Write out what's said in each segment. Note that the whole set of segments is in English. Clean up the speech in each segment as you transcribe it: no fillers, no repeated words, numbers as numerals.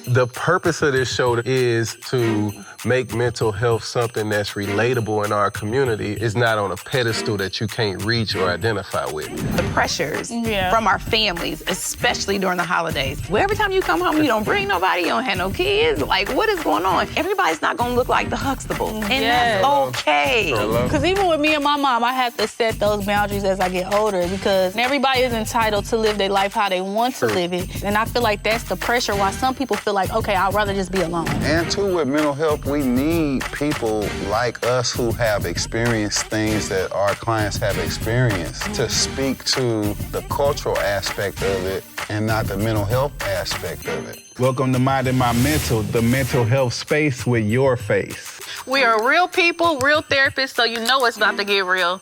The purpose of this show is to make mental health something that's relatable in our community. It's not on a pedestal that you can't reach or identify with. The pressures from our families, especially during the holidays. Well, every time you come home, you don't bring nobody, you don't have no kids. Like, what is going on? Everybody's not gonna look like the Huxtables, and that's okay. Because even with me and my mom, I have to set those boundaries as I get older because everybody is entitled to live their life how they want to live it. And I feel like that's the pressure why some people feel like, okay, I'd rather just be alone. And too, with mental health, we need people like us who have experienced things that our clients have experienced to speak to the cultural aspect of it and not the mental health aspect of it. Welcome to Mind and My Mental, the mental health space with your face. We are real people, real therapists, so you know it's about to get real.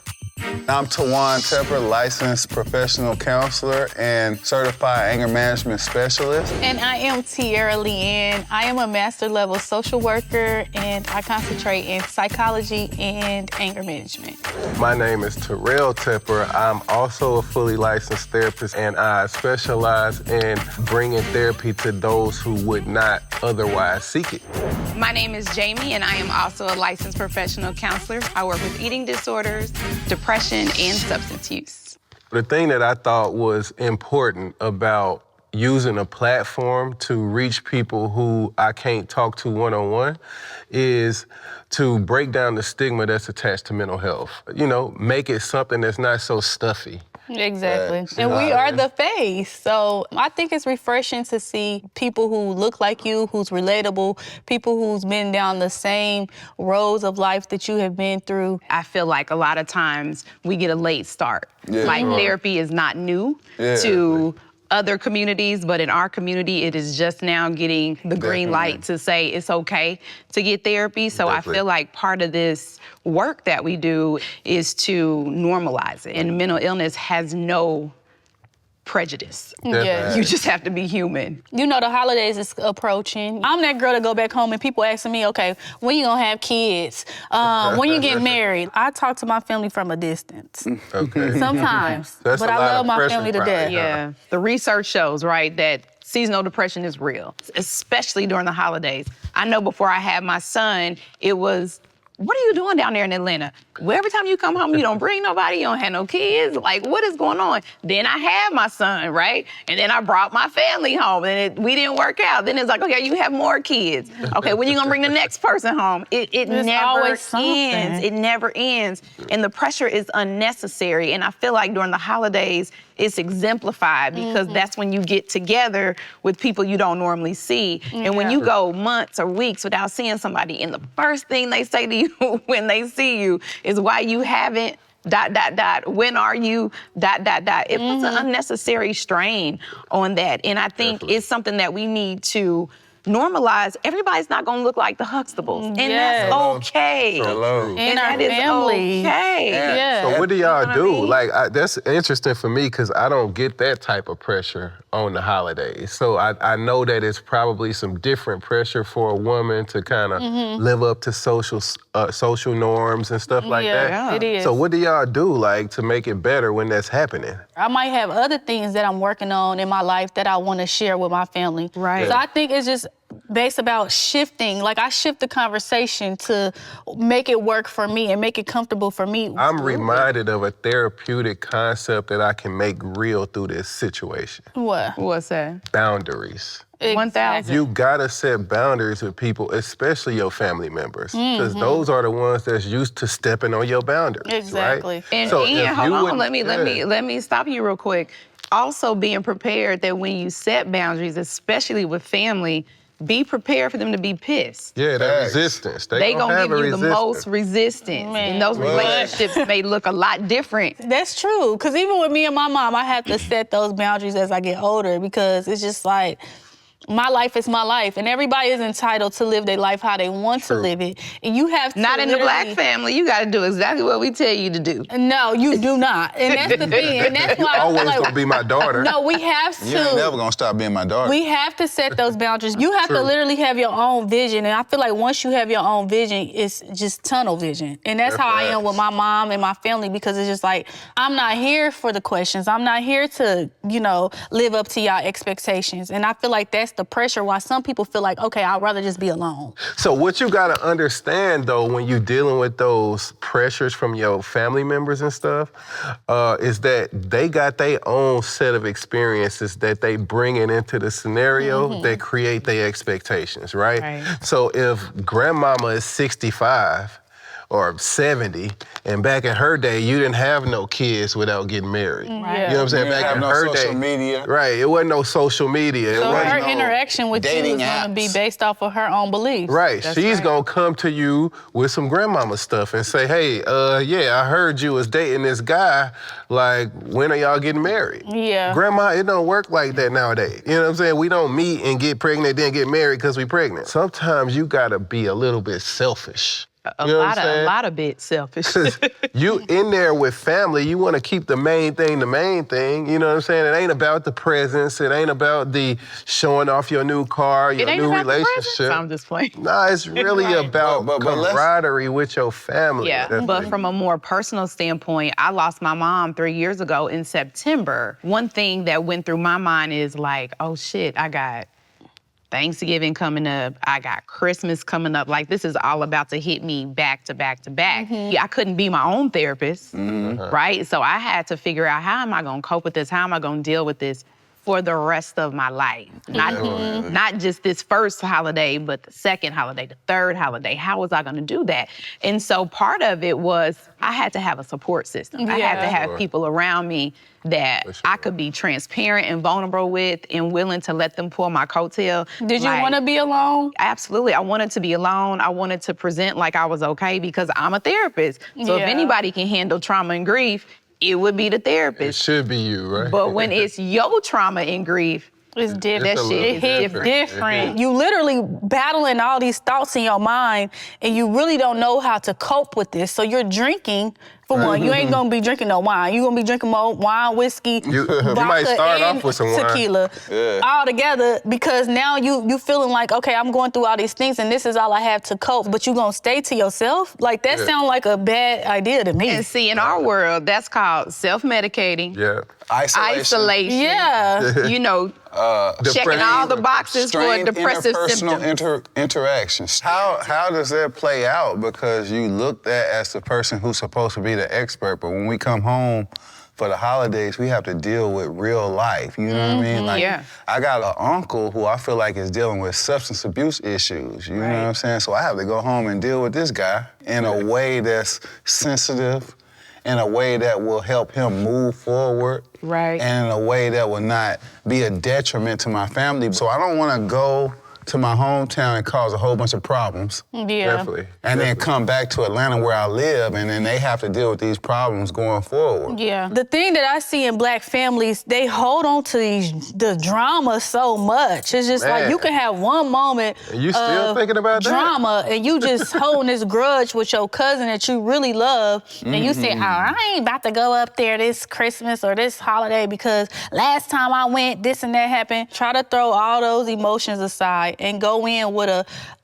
I'm Tawan Tepper, licensed professional counselor and certified anger management specialist. And I am Tierra Leanne. I am a master level social worker and I concentrate in psychology and anger management. My name is Terrell Tepper. I'm also a fully licensed therapist and I specialize in bringing therapy to those who would not otherwise seek it. My name is Jamie, and I am also a licensed professional counselor. I work with eating disorders, depression, and substance use. The thing that I thought was important about using a platform to reach people who I can't talk to one-on-one is to break down the stigma that's attached to mental health. You know, make it something that's not so stuffy. Exactly. And we are the face. So I think it's refreshing to see people who look like you, who's relatable, people who's been down the same roads of life that you have been through. I feel like a lot of times we get a late start. Like therapy is not new to other communities, but in our community, it is just now getting the green light to say it's okay to get therapy. So I feel like part of this work that we do is to normalize it. And mental illness has no prejudice. You just have to be human. You know, the holidays is approaching. I'm that girl to go back home and people asking me, okay, when you gonna have kids? When you get married? I talk to my family from a distance. Sometimes, but I love my family to death. The research shows, right, that seasonal depression is real, especially during the holidays. I know before I had my son, it was, what are you doing down there in Atlanta? Well, every time you come home, you don't bring nobody, you don't have no kids. Like, what is going on? Then I had my son, right? And then I brought my family home, and we didn't work out. Then it's like, okay, you have more kids. Okay, when are you gonna bring the next person home? It never ends. It never ends. And the pressure is unnecessary. And I feel like during the holidays, it's exemplified because that's when you get together with people you don't normally see. And when you go months or weeks without seeing somebody, and the first thing they say to you when they see you is why you haven't ... When are you ... It puts an unnecessary strain on that. And I think it's something that we need to normalize. Everybody's not gonna look like the Huxtables. And that's okay. And our family. Okay. So what do y'all do? Like, that's interesting for me because I don't get that type of pressure on the holidays. So I know that it's probably some different pressure for a woman to kind of live up to social norms and stuff like that. It is. So what do y'all do, like, to make it better when that's happening? I might have other things that I'm working on in my life that I want to share with my family. Right. So I think it's just based about shifting. Like, I shift the conversation to make it work for me and make it comfortable for me. I'm reminded of a therapeutic concept that I can make real through this situation. What? What's that? Boundaries. 1,000. You gotta set boundaries with people, especially your family members, because those are the ones that's used to stepping on your boundaries. Exactly. Right? And So Ian, if hold you on, wouldn't- let me stop you real quick. Also being prepared that when you set boundaries, especially with family, be prepared for them to be pissed. Yeah, that resistance. They gonna gonna have give a you the most resistance. And those relationships may look a lot different. That's true, because even with me and my mom, I have to set those boundaries as I get older because it's just like, my life is my life, and everybody is entitled to live their life how they want to live it. And you have to Not in the Black family. You got to do exactly what we tell you to do. No, you do not. And that's the thing. And that's why always I feel like, gonna be my daughter. No, we have to. You ain't never gonna stop being my daughter. We have to set those boundaries. You have to literally have your own vision. And I feel like once you have your own vision, it's just tunnel vision. And that's how I am with my mom and my family, because it's just like, I'm not here for the questions. I'm not here to, live up to y'all expectations. And I feel like that's the pressure, while some people feel like, okay, I'd rather just be alone. So what you gotta understand though, when you're dealing with those pressures from your family members and stuff, is that they got their own set of experiences that they bring into the scenario that create their expectations, right? So if grandmama is 65 or 70, and back in her day, you didn't have no kids without getting married. You know what I'm saying? Back in no her social day, media. right? It wasn't no social media. So it wasn't her no, interaction with you is dating going to be apps. based off of her own beliefs. Right. She's gonna come to you with some grandmama stuff and say, hey, yeah, I heard you was dating this guy. Like, when are y'all getting married? Yeah. Grandma, it don't work like that nowadays. You know what I'm saying? We don't meet and get pregnant, then get married because we pregnant. Sometimes you gotta be a little bit selfish. A You know what I'm lot saying? of, a lot of bit selfish. You in there with family, you want to keep the main thing the main thing. You know what I'm saying? It ain't about the presents. It ain't about the showing off your new car, your It ain't new about the presents. relationship. I'm just playing. Nah, it's really about But let's- camaraderie with your family. Yeah, That's but the- from a more personal standpoint, I lost my mom 3 years ago in September. One thing that went through my mind is like, oh shit, I got Thanksgiving coming up. I got Christmas coming up. Like, this is all about to hit me back to back to back. Yeah, I couldn't be my own therapist, right? So I had to figure out, how am I gonna cope with this? How am I gonna deal with this for the rest of my life? Not just this first holiday, but the second holiday, the third holiday. How was I gonna do that? And so part of it was I had to have a support system. I had to have people around me that I could be transparent and vulnerable with and willing to let them pull my coattail. Did you Like, want to be alone? Absolutely. I wanted to be alone. I wanted to present like I was okay because I'm a therapist. So if Yeah. anybody can handle trauma and grief, it would be the it therapist. should be you, right? But when it's your trauma and grief, It's different. It's a little It hits different. different. You literally battling all these thoughts in your mind, and you really don't know how to cope with this. So you're drinking. For one, you ain't gonna be drinking no wine. You're gonna be drinking more wine, whiskey, You vodka, might start and off with some wine. tequila, all together, because now you feeling like, okay, I'm going through all these things, and this is all I have to cope. But you gonna stay to yourself? Like, that sounds like a bad idea to me. and see, in our world, that's called self-medicating, yeah. isolation. Yeah. You know, checking all the boxes for Strained depressive interpersonal symptoms. interactions. How does that play out? Because you looked at as the person who's supposed to be the expert, but when we come home for the holidays, we have to deal with real life. You know what I mean? Like, Yeah. I got an uncle who I feel like is dealing with substance abuse issues. You know what I'm saying? So I have to go home and deal with this guy in a way that's sensitive, in a way that will help him move forward. Right. And in a way that will not be a detriment to my family. So I don't want to go to my hometown and cause a whole bunch of problems. Yeah. Definitely. And then come back to Atlanta where I live, and then they have to deal with these problems going forward. Yeah. The thing that I see in Black families, they hold on to the drama so much. It's just like, Man. you can have one moment And you still of thinking about that? drama, and you just holding this grudge with your cousin that you really love, and you say, oh, I ain't about to go up there this Christmas or this holiday because last time I went, this and that happened. Try to throw all those emotions aside and go in with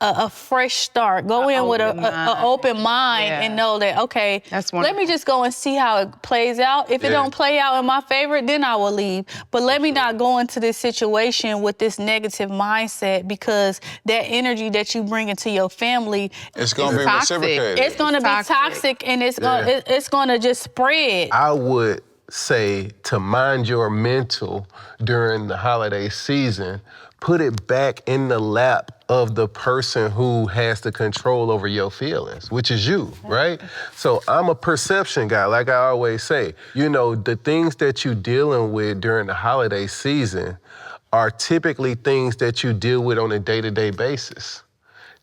a fresh start. Go in with open mind. a open mind Yeah. and know that, okay, That's let wonderful. me just go and see how it plays out. If it Yeah. don't play out in my favor, then I will leave. But let me not go into this situation with this negative mindset, because that energy that you bring into your family, It's going to be Toxic. reciprocated. it's going to be Toxic. toxic, and it's going to just spread. I would say to mind your mental during the holiday season, put it back in the lap of the person who has the control over your feelings, which is you, right? So I'm a perception guy, like I always say. You know, the things that you're dealing with during the holiday season are typically things that you deal with on a day-to-day basis.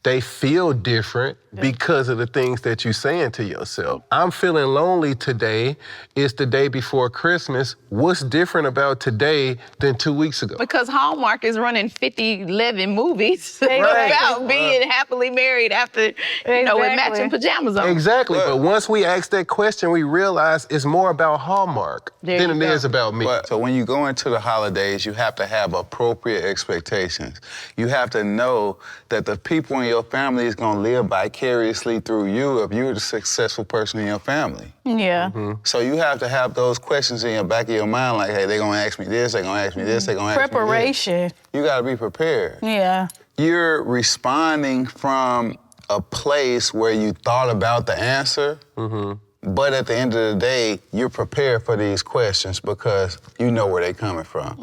They feel different because of the things that you're saying to yourself. I'm feeling lonely today. It's the day before Christmas. What's different about today than 2 weeks ago? Because Hallmark is running 11 movies about being happily married after, with Exactly. matching pajamas on. Exactly, but once we ask that question, we realize it's more about Hallmark There than you it go. is about me. So when you go into the holidays, you have to have appropriate expectations. You have to know that the people in your family is gonna live vicariously through you if you're the successful person in your family. Yeah. So you have to have those questions in your back of your mind, like, hey, they're gonna ask me this, they're gonna ask me this, they're gonna ask me this. Preparation. You gotta be prepared. Yeah. You're responding from a place where you thought about the answer, but at the end of the day, you're prepared for these questions because you know where they're coming from.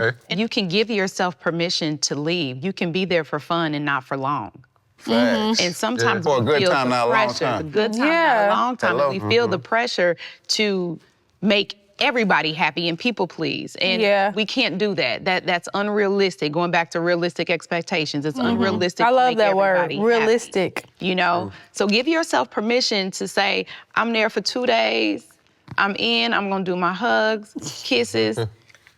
Okay. And you can give yourself permission to leave. You can be there for fun and not for long. Facts. And sometimes For a we good feel time, the not a long pressure, time. the good time, Yeah. not a long time. Hello. And we feel the pressure to make everybody happy and people please. And Yeah. we can't do that. That's unrealistic. Going back to realistic expectations, it's unrealistic I to love make that word, everybody happy. realistic. You know? So give yourself permission to say, I'm there for 2 days. I'm in, I'm gonna do my hugs, kisses,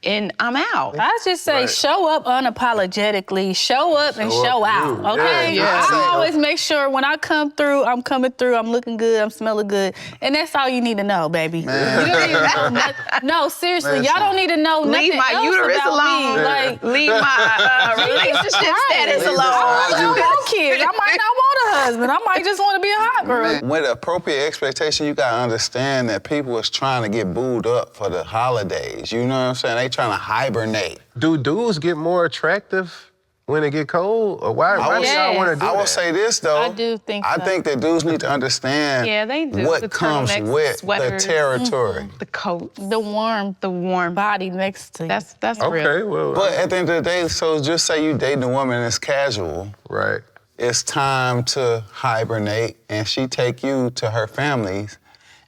and I'm out. I just say show up unapologetically, show up and Show show up out, you. okay? Yeah. I always make sure when I come through, I'm coming through, I'm looking good, I'm smelling good, and that's all you need to know, baby. Man. You don't need to know nothing. No, seriously, y'all Listen. don't need to know nothing Leave my else uterus about alone. me. Like, Leave my relationship status Leave alone. I this don't alone. want kids. I might not want a husband. I might just want to be a hot girl. With appropriate expectation, you gotta understand that people is trying to get booed up for the holidays. You know what I'm saying? They trying to hibernate. Do dudes get more attractive when it get cold? Or why do y'all want to do I will that? say this though. I do think I so. think that dudes need to understand Yeah, they do. what The comes turtlenecks, with sweaters. the territory. The coat, The warm body next to you. that's Okay, real. well, But at the end of the day, so just say you dating a woman and it's casual. right. It's time to hibernate, and she take you to her family's,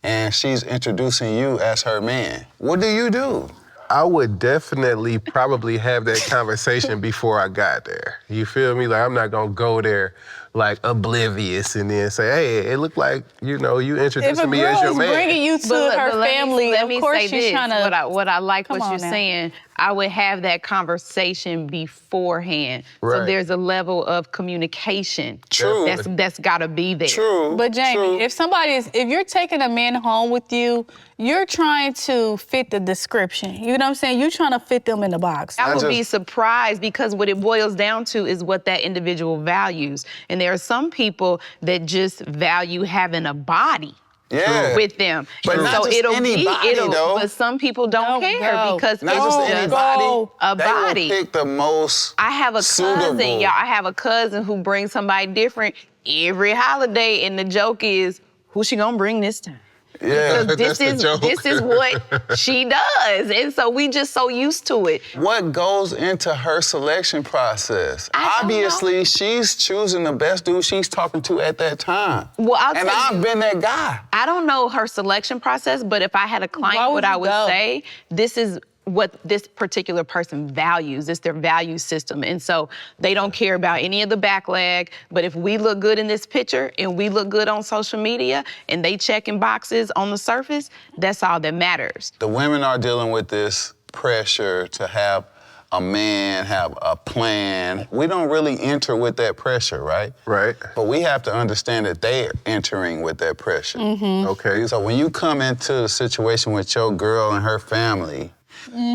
and she's introducing you as her man. What do you do? I would definitely probably have that conversation before I got there. You feel me? Like, I'm not gonna go there like oblivious and then say, hey, it looked like, you know, you If a introducing me as girl your is man. bringing you to But her let me- family, let of me course say she's this, trying to. what I like Come what on you're now. saying. I would have that conversation beforehand. So Right. there's a level of communication. True. That's gotta be there. True. But Jamie, true. if you're taking a man home with you, you're trying to fit the description. You know what I'm saying? You're trying to fit them in the box. I would be just- surprised because what it boils down to is what that individual values. And there are some people that just value having a body. Yeah. With them. But And not so just it'll anybody, though. But some people don't Don't care go. because Not it's just just anybody. a They body. will pick the most I have a suitable. cousin, y'all. I have a cousin who brings somebody different every holiday, and the joke is, who she gonna bring this time? Yeah. Because this is what she does, and so we just so used to it. What goes into her selection process? I don't Obviously, she's choosing the best dude she's talking to at that time. Well, I'll and tell I've you- been that guy. I don't know her selection process, but if I had a Why client, would what I you would go? say, this is what this particular person values. It's their value system. And so they don't care about any of the backlag, but if we look good in this picture and we look good on social media and they checking boxes on the surface, that's all that matters. The women are dealing with this pressure to have a man have a plan. We don't really enter with that pressure, right? Right. But we have to understand that they're entering with that pressure. Okay. So when you come into a situation with your girl and her family,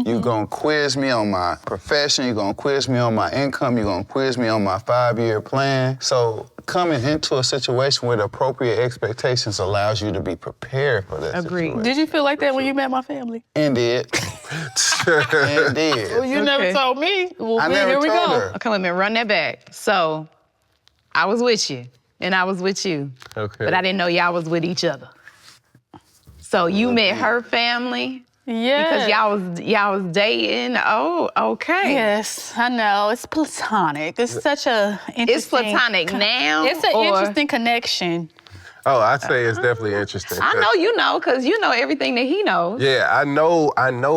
you're gonna quiz me on my profession, you're gonna quiz me on my income, you're gonna quiz me on my 5-year plan. So coming into a situation with appropriate expectations allows you to be prepared for that Agreed. situation. Did you feel like that when you met my family? And did. And did. Well, you never Okay. told me. Well, I never here we told go. her. Okay, let me run that back. So I was with you and I was with you, Okay. but I didn't know y'all was with each other. So you met her family Yeah. because y'all was dating. Oh, okay. Yes, I know. It's platonic. It's such a interesting. It's platonic now. It's an or- interesting connection. Oh, I'd say it's definitely interesting. I know you know because you know everything that he knows. Yeah, I know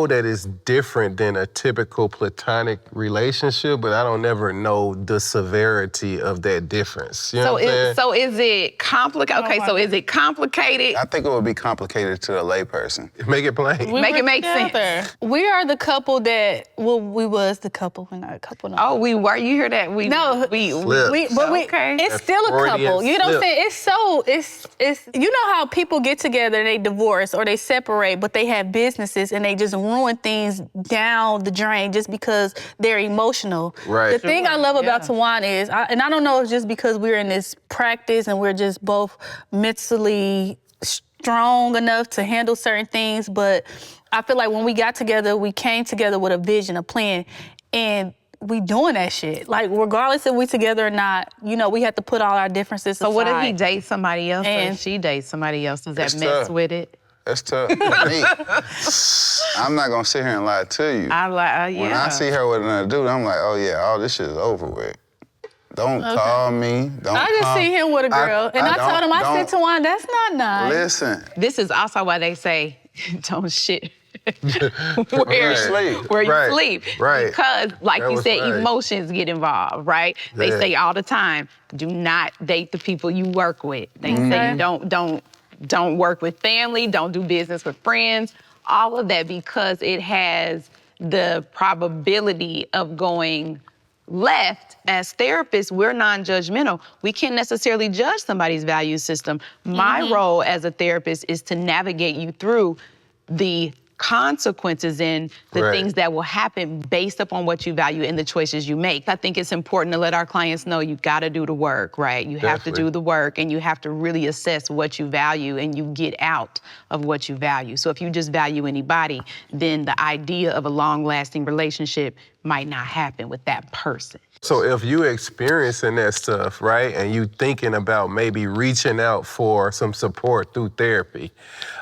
that it's different than a typical platonic relationship, but I don't never know the severity of that difference. You know what I'm saying? So is it complicated? Okay, so is it complicated? I think it would be complicated to a layperson. Make it plain. We Make were it make sense. together. We are the couple that, well, we was the couple. We're not a couple no. Oh, we were. You hear that? No, Slip. but Okay. it's still a Freudian couple. You know what I'm slip. saying? It's it's you know how people get together and they divorce or they separate, but they have businesses and they just ruin things down the drain just because they're emotional. Right. The thing I love about Tawan is, and I don't know if it's just because we're in this practice and we're just both mentally strong enough to handle certain things, but I feel like when we got together, we came together with a vision, a plan, and we doing that shit. Like, regardless if we together or not, you know, we have to put all our differences aside. So what if he dates somebody else And- or if she dates somebody else? Does that It's mess tough. with it? That's tough. Me, I'm not gonna sit here and lie to you. I like, yeah. When I see her with another dude, I'm like, oh yeah, all this shit is over with. Don't call me. Don't I just call. see him with a girl, and I told him, I said, Tawan, that's not nice. Listen, This is also why they say, don't shit where you sleep. where you Right, sleep. right. Because, like That you was said, right. emotions get involved, right? They Yeah. say all the time, do not date the people you work with. They say don't work with family, don't do business with friends. All of that because it has the probability of going left. As therapists, we're non-judgmental. We can't necessarily judge somebody's value system. My role as a therapist is to navigate you through the consequences and the Right. things that will happen based upon what you value and the choices you make. I think it's important to let our clients know you gotta do the work, right? You have to Definitely. do the work and you have to really assess what you value and you get out of what you value. So if you just value anybody, then the idea of a long-lasting relationship might not happen with that person. So if you experiencing that stuff, right, and you thinking about maybe reaching out for some support through therapy,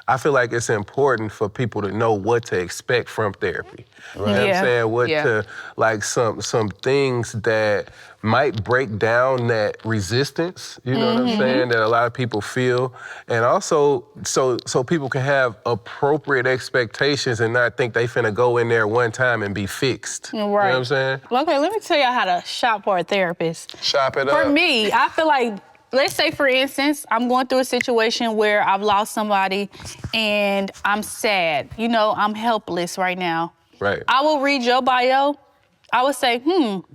I feel like it's important for people to know what to expect from therapy. You know what I'm Yeah. saying? What Yeah. to, like some things that might break down that resistance, you know what I'm saying, that a lot of people feel. And also so people can have appropriate expectations and not think they finna go in there one time and be fixed. You know what I'm saying? Okay, let me tell y'all how to shop for a therapist. shop it For up. me, I feel like, let's say for instance, I'm going through a situation where I've lost somebody and I'm sad. You know, I'm helpless right now. Right. I will read your bio. I would say,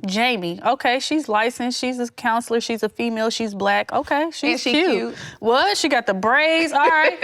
Jamie, okay, she's licensed, she's a counselor, she's a female, she's black, okay, she's she cute. cute. What? She got the braids, all right.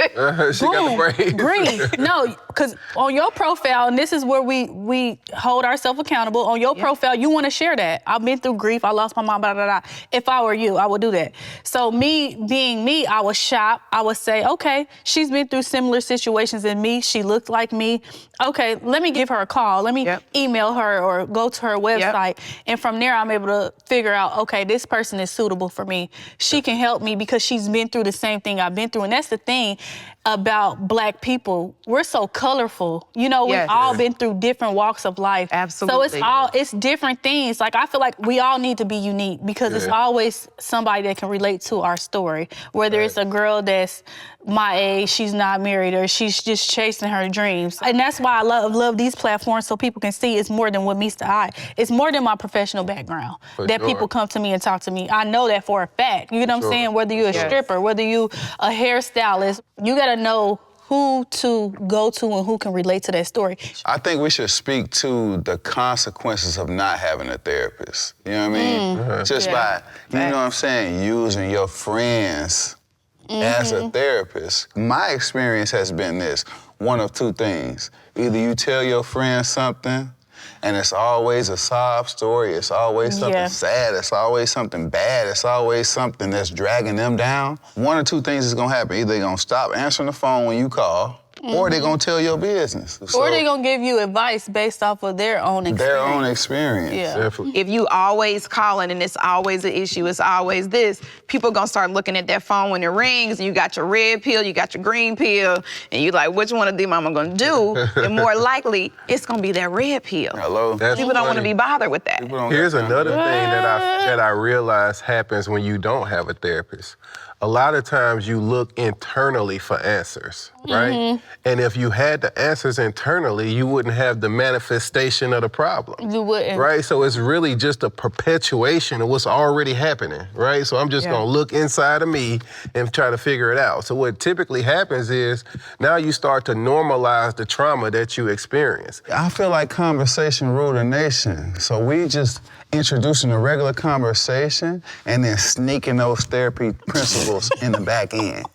She got the braids. Green. No, because on your profile, and this is where we hold ourselves accountable, on your profile, you want to share that. I've been through grief, I lost my mom, blah, blah, blah. If I were you, I would do that. So me being me, I would shop, I would say, okay, she's been through similar situations than me, she looked like me. Okay, let me give her a call, let me email her or go to her website. And from there, I'm able to figure out, okay, this person is suitable for me. She can help me because she's been through the same thing I've been through. And that's the thing about Black people. We're so colorful. You know, Yes. we've all been through different walks of life. Absolutely. So it's different things. Like, I feel like we all need to be unique because it's always somebody that can relate to our story. Whether it's a girl that's my age, she's not married, or she's just chasing her dreams. And that's why I love these platforms, so people can see it's more than what meets the eye. It's more than my professional background that sure. people come to me and talk to me. I know that for a fact. You know what I'm saying? Whether you're a stripper, whether you a hairstylist, you gotta know who to go to and who can relate to that story. I think we should speak to the consequences of not having a therapist. You know what I mean? Just by, you know what I'm saying, using your friends as a therapist. My experience has been this, one of two things. Either you tell your friends something and it's always a sob story, it's always something sad, it's always something bad, it's always something that's dragging them down. One or two things is gonna happen. Either they're gonna stop answering the phone when you call, or they're gonna tell your business. Or they're gonna give you advice based off of their own experience. their own experience. Yeah. Definitely. If you always calling and it's always an issue, it's always this, people gonna start looking at that phone when it rings and you got your red pill, you got your green pill, and you like, which one of them am I gonna do? And more likely, it's gonna be that red pill. Hello? That's People don't wanna funny. be bothered with that. People don't Here's got time. another thing that I realize happens when you don't have a therapist. A lot of times you look internally for answers, right? And if you had the answers internally, you wouldn't have the manifestation of the problem. You wouldn't. Right? So it's really just a perpetuation of what's already happening, right? So I'm just gonna look inside of me and try to figure it out. So what typically happens is now you start to normalize the trauma that you experience. I feel like conversation rule the nation. So we just introducing a regular conversation and then sneaking those therapy principles tables in the back end.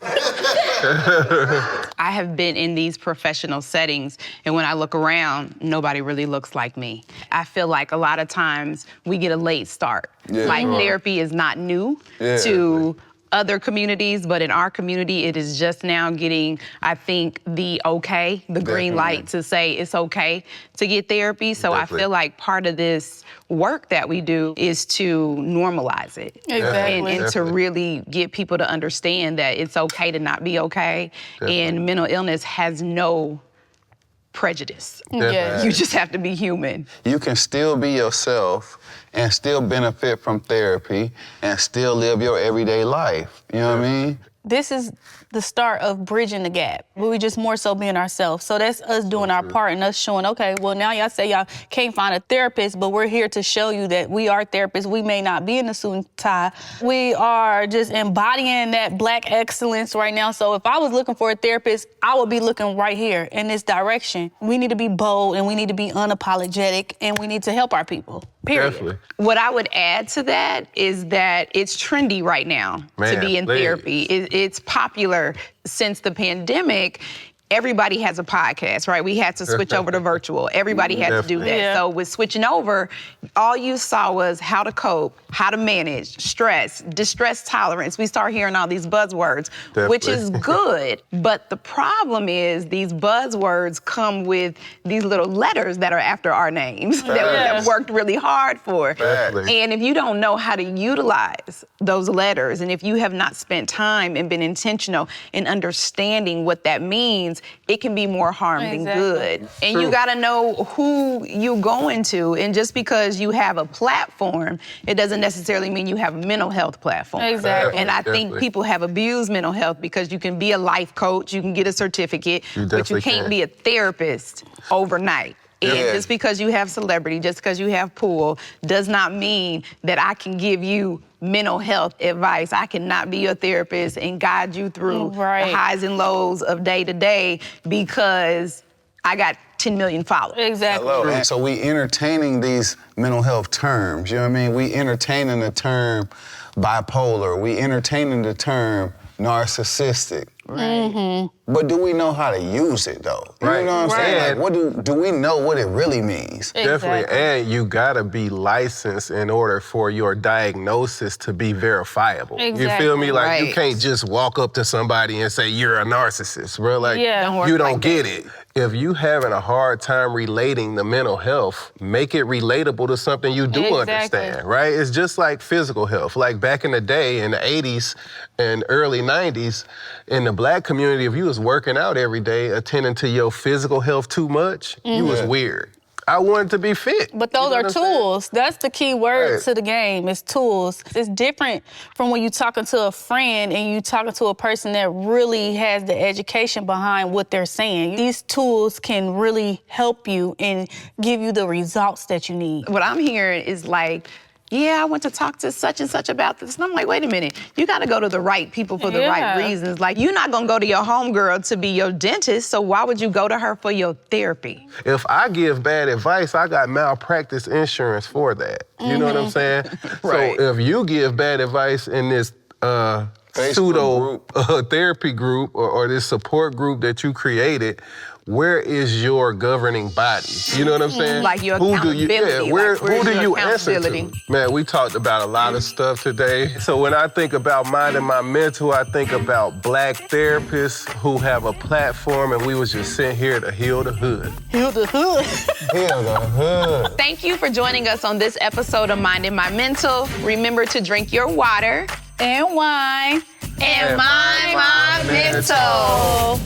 I have been in these professional settings, and when I look around, nobody really looks like me. I feel like a lot of times we get a late start. Yeah. Like therapy is not new to other communities, but in our community, it is just now getting, I think, the green light to say it's okay to get therapy. So Definitely. I feel like part of this work that we do is to normalize it. Exactly. And to really get people to understand that it's okay to not be okay. And mental illness has no prejudice. Yeah. You just have to be human. You can still be yourself and still benefit from therapy and still live your everyday life. You know what I mean? This is the start of bridging the gap. We just more so being ourselves. So that's us doing our part and us showing, okay, well, now y'all say y'all can't find a therapist, but we're here to show you that we are therapists. We may not be in a suit and tie. We are just embodying that Black excellence right now. So if I was looking for a therapist, I would be looking right here in this direction. We need to be bold and we need to be unapologetic and we need to help our people, period. Definitely. What I would add to that is that it's trendy right now to Man, be in please. therapy. It's popular since the pandemic. Everybody has a podcast, right? We had to switch over to virtual. Everybody had to do that. Yeah. So with switching over, all you saw was how to cope, how to manage stress, distress tolerance. We start hearing all these buzzwords, which is good. But the problem is these buzzwords come with these little letters that are after our names that we worked really hard for. Definitely. And if you don't know how to utilize those letters, and if you have not spent time and been intentional in understanding what that means, it can be more harm than good. And you gotta know who you going to. And just because you have a platform, it doesn't necessarily mean you have a mental health platform. Exactly. And I think Definitely. people have abused mental health because you can be a life coach, you can get a certificate, but you definitely can't can. be a therapist overnight. And Yeah. just because you have celebrity, just because you have pool, does not mean that I can give you mental health advice. I cannot be your therapist and guide you through the highs and lows of day to day because I got 10 million followers. Exactly. Hello. And so we entertaining these mental health terms, you know what I mean? We entertaining the term bipolar. We entertaining the term narcissistic. But do we know how to use it though? You Right. know what I'm saying? Right. Like, what do we know what it really means? Definitely, Exactly. and you gotta be licensed in order for your diagnosis to be verifiable. You feel me? Exactly. Like you Right. can't just walk up to somebody and say you're a narcissist, bro. Like Yeah. Don't work you don't like get it. If you having a hard time relating to mental health, make it relatable to something you do Exactly. understand, right? It's just like physical health. Like back in the day, in the 80s and early 90s, in the Black community, if you was working out every day, attending to your physical health too much, you was weird. I wanted to be fit. But those You know are what I'm saying? tools. That's the key word Right. to the game, is tools. It's different from when you're talking to a friend and you talking to a person that really has the education behind what they're saying. These tools can really help you and give you the results that you need. What I'm hearing is like, yeah, I went to talk to such and such about this. And I'm like, wait a minute, you gotta go to the right people for the right Yeah. reasons. Like, you're not gonna go to your homegirl to be your dentist, so why would you go to her for your therapy? If I give bad advice, I got malpractice insurance for that. You know what I'm saying? Right. So if you give bad advice in this pseudo therapy group or this support group that you created, where is your governing body? You know what I'm saying? Like your Who do you, accountability, where, like, where's who do your you answer to? accountability? Man, we talked about a lot of stuff today. So when I think about minding my mental, I think about Black therapists who have a platform, and we was just sitting here to heal the hood. Heal the hood. Heal the hood. Thank you for joining us on this episode of Minding My Mental. Remember to drink your water And wine. and mind my mental.